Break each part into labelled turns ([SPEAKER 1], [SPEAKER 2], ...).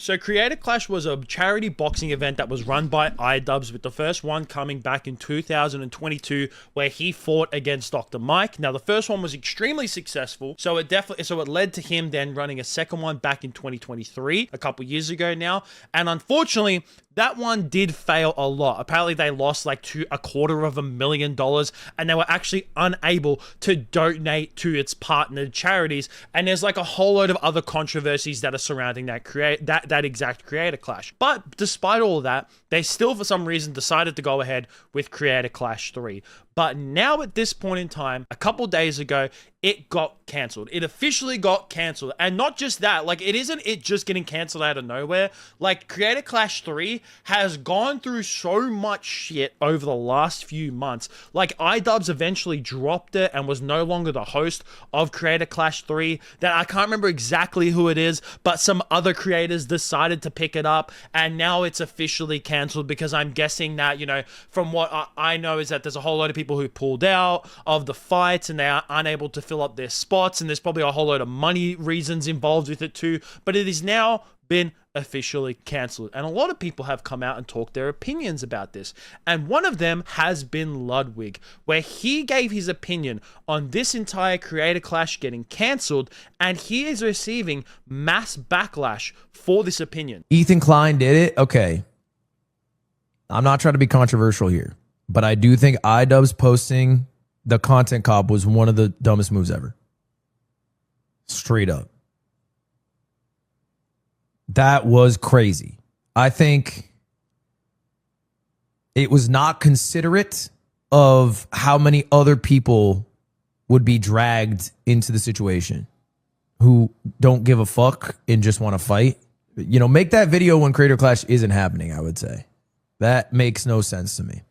[SPEAKER 1] So Creator Clash was a charity boxing event that was run by iDubbbz, with the first one coming back in 2022 where he fought against Dr. Mike. Now the first one was extremely successful, so it led to him then running a second one back in 2023, a couple years ago now. And unfortunately, that one did fail a lot. Apparently they lost like $250,000 and they were actually unable to donate to its partnered charities. And there's like a whole load of other controversies that are surrounding that exact Creator Clash. But despite all of that, they still for some reason decided to go ahead with Creator Clash 3. But now at this point in time, a couple days ago, it got cancelled. It officially got cancelled. And not just that, like it isn't just getting cancelled out of nowhere. Like Creator Clash 3 has gone through so much shit over the last few months. Like iDubbbz eventually dropped it and was no longer the host of Creator Clash 3. That I can't remember exactly who it is, but some other creators decided to pick it up, and now it's officially cancelled because I'm guessing that, you know, from what I know is that there's a whole lot of people who pulled out of the fights and they are unable to fill up their spots, and there's probably a whole load of money reasons involved with it too, but it is now been officially cancelled. And a lot of people have come out and talked their opinions about this, and one of them has been Ludwig, where he gave his opinion on this entire Creator Clash getting cancelled, and he is receiving mass backlash for this opinion.
[SPEAKER 2] Ethan Klein did it. Okay, I'm not trying to be controversial here, but I do think iDubbbz posting the content cop was one of the dumbest moves ever. Straight up. That was crazy. I think it was not considerate of how many other people would be dragged into the situation who don't give a fuck and just want to fight. You know, make that video when Creator Clash isn't happening, I would say. That makes no sense to me.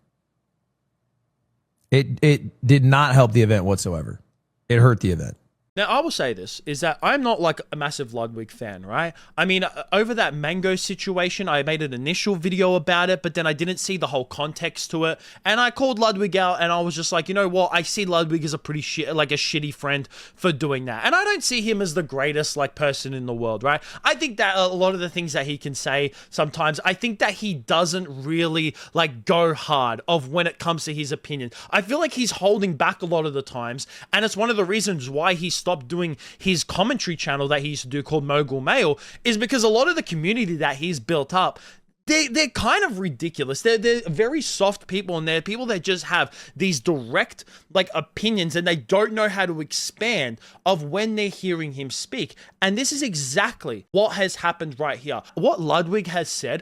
[SPEAKER 2] It did not help the event whatsoever. It hurt the event.
[SPEAKER 1] Now, I will say this, is that I'm not like a massive Ludwig fan, right? I mean, over that mango situation, I made an initial video about it, but then I didn't see the whole context to it. And I called Ludwig out and I was just like, you know what? I see Ludwig as a pretty shitty friend for doing that. And I don't see him as the greatest like person in the world, right? I think that a lot of the things that he can say sometimes, I think that he doesn't really like go hard of when it comes to his opinion. I feel like he's holding back a lot of the times. And it's one of the reasons why he stopped doing his commentary channel that he used to do called Mogul Mail, is because a lot of the community that he's built up, they're kind of ridiculous. They're very soft people, and they're people that just have these direct like opinions, and they don't know how to expand of when they're hearing him speak. And this is exactly what has happened right here. What Ludwig has said,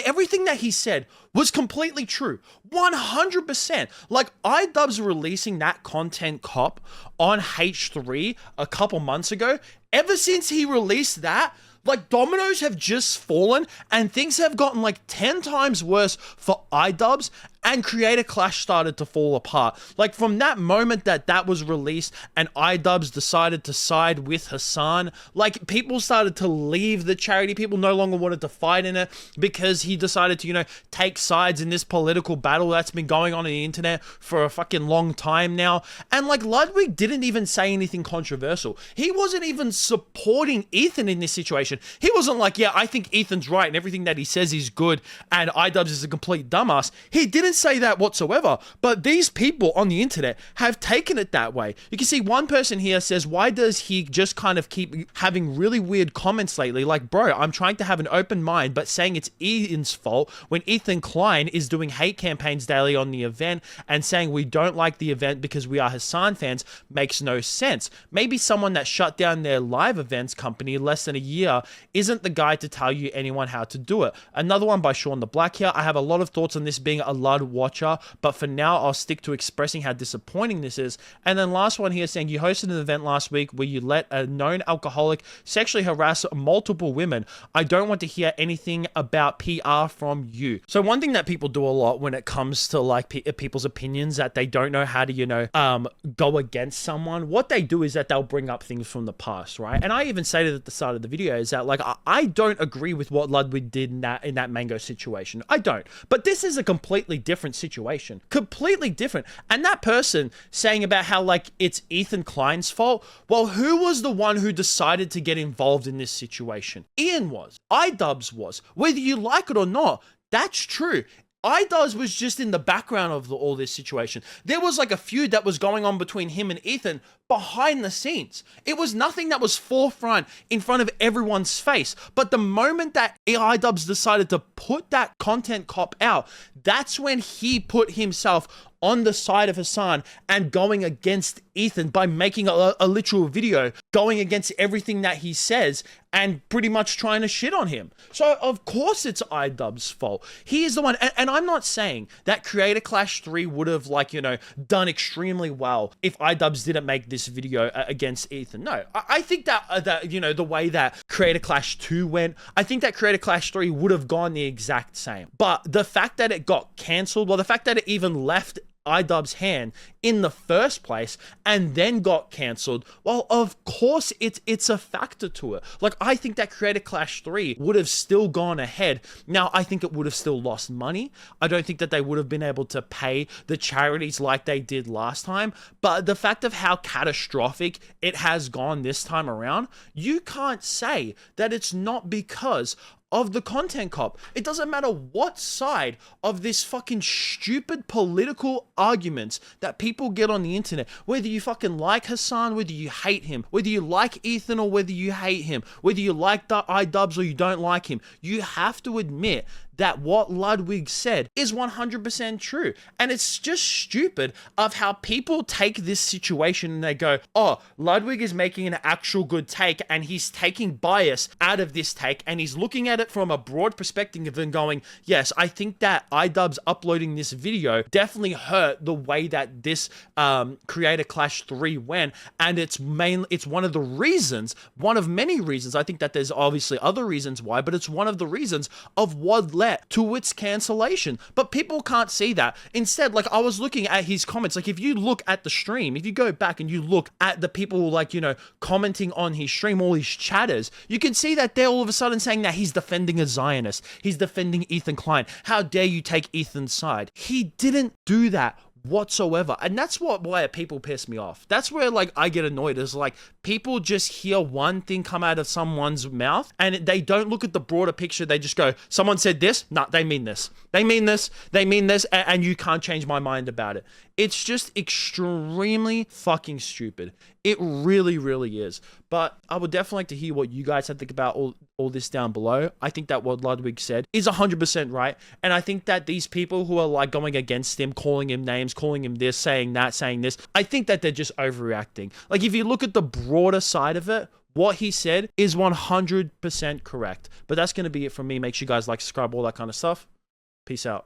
[SPEAKER 1] everything that he said was completely true. 100%. Like iDubbbz releasing that content cop on H3 a couple months ago, ever since he released that, like dominoes have just fallen and things have gotten like 10 times worse for iDubbbz, and Creator Clash started to fall apart. Like from that moment that was released and iDubbbz decided to side with Hassan, like people started to leave the charity. People no longer wanted to fight in it because he decided to, you know, take sides in this political battle that's been going on the internet for a fucking long time now. And like Ludwig didn't even say anything controversial. He wasn't even supporting Ethan in this situation. He wasn't like, yeah, I think Ethan's right and everything that he says is good and iDubbbz is a complete dumbass. He didn't say that whatsoever, but these people on the internet have taken it that way. You can see one person here says, why does he just kind of keep having really weird comments lately? Like, bro, I'm trying to have an open mind, but saying it's Ethan's fault when Ethan Klein is doing hate campaigns daily on the event and saying we don't like the event because we are Hassan fans makes no sense. Maybe someone that shut down their live events company less than a year isn't the guy to tell you anyone how to do it. Another one by Sean the Black here. I have a lot of thoughts on this being a Lud watcher, but for now I'll stick to expressing how disappointing this is. And then last one here saying, you hosted an event last week where you let a known alcoholic sexually harass multiple women. I don't want to hear anything about PR from you. So one thing that people do a lot when it comes to like people's opinions that they don't know how to, you know, go against someone, what they do is that they'll bring up things from the past, right? And I even stated at the start of the video is is that like I don't agree with what Ludwig did in that mango situation. I don't. But this is a completely different situation. Completely different. And that person saying about how like it's Ethan Klein's fault. Well, who was the one who decided to get involved in this situation? Ian was. iDubbbz was. Whether you like it or not, that's true. iDubbbz was just in the background of all this situation. There was like a feud that was going on between him and Ethan behind the scenes. It was nothing that was forefront in front of everyone's face. But the moment that iDubbbz decided to put that content cop out, that's when he put himself on the side of Hassan and going against Ethan by making a literal video, going against everything that he says and pretty much trying to shit on him. So of course it's iDubbbz's fault. He is the one, and I'm not saying that Creator Clash 3 would have like, you know, done extremely well if iDubbbz didn't make this video against Ethan. No, I think that, you know, the way that Creator Clash 2 went, I think that Creator Clash 3 would have gone the exact same. But the fact that it got cancelled, well, the fact that it even left iDubbbz's hand in the first place and then got cancelled, well, of course it's a factor to it. Like, I think that Creator Clash 3 would have still gone ahead. Now, I think it would have still lost money. I don't think that they would have been able to pay the charities like they did last time, but the fact of how catastrophic it has gone this time around, you can't say that it's not because of the content cop. It doesn't matter what side of this fucking stupid political arguments that people get on the internet, whether you fucking like Hassan, whether you hate him, whether you like Ethan or whether you hate him, whether you like the iDubbbz or you don't like him, you have to admit that what Ludwig said is 100% true. And it's just stupid of how people take this situation and they go, oh, Ludwig is making an actual good take and he's taking bias out of this take and he's looking at it from a broad perspective and going, yes, I think that iDubbbz uploading this video definitely hurt the way that this Creator Clash 3 went. And it's one of the reasons, one of many reasons, I think that there's obviously other reasons why, but it's one of the reasons of what led to its cancellation. But people can't see that. Instead, like, I was looking at his comments, like, if you look at the stream, if you go back and you look at the people, like, you know, commenting on his stream, all his chatters, you can see that they're all of a sudden saying that he's defending a Zionist, he's defending Ethan Klein, how dare you take Ethan's side. He didn't do that whatsoever. And that's why people piss me off. That's where like I get annoyed, is like people just hear one thing come out of someone's mouth and they don't look at the broader picture. They just go, someone said this, nah, they mean this, they mean this, they mean this, and you can't change my mind about it. It's just extremely fucking stupid. It really, really is. But I would definitely like to hear what you guys have to think about all this down below. I think that what Ludwig said is 100% right. And I think that these people who are like going against him, calling him names, calling him this, saying that, saying this, I think that they're just overreacting. Like, if you look at the broader side of it, what he said is 100% correct. But that's going to be it from me. Make sure you guys like, subscribe, all that kind of stuff. Peace out.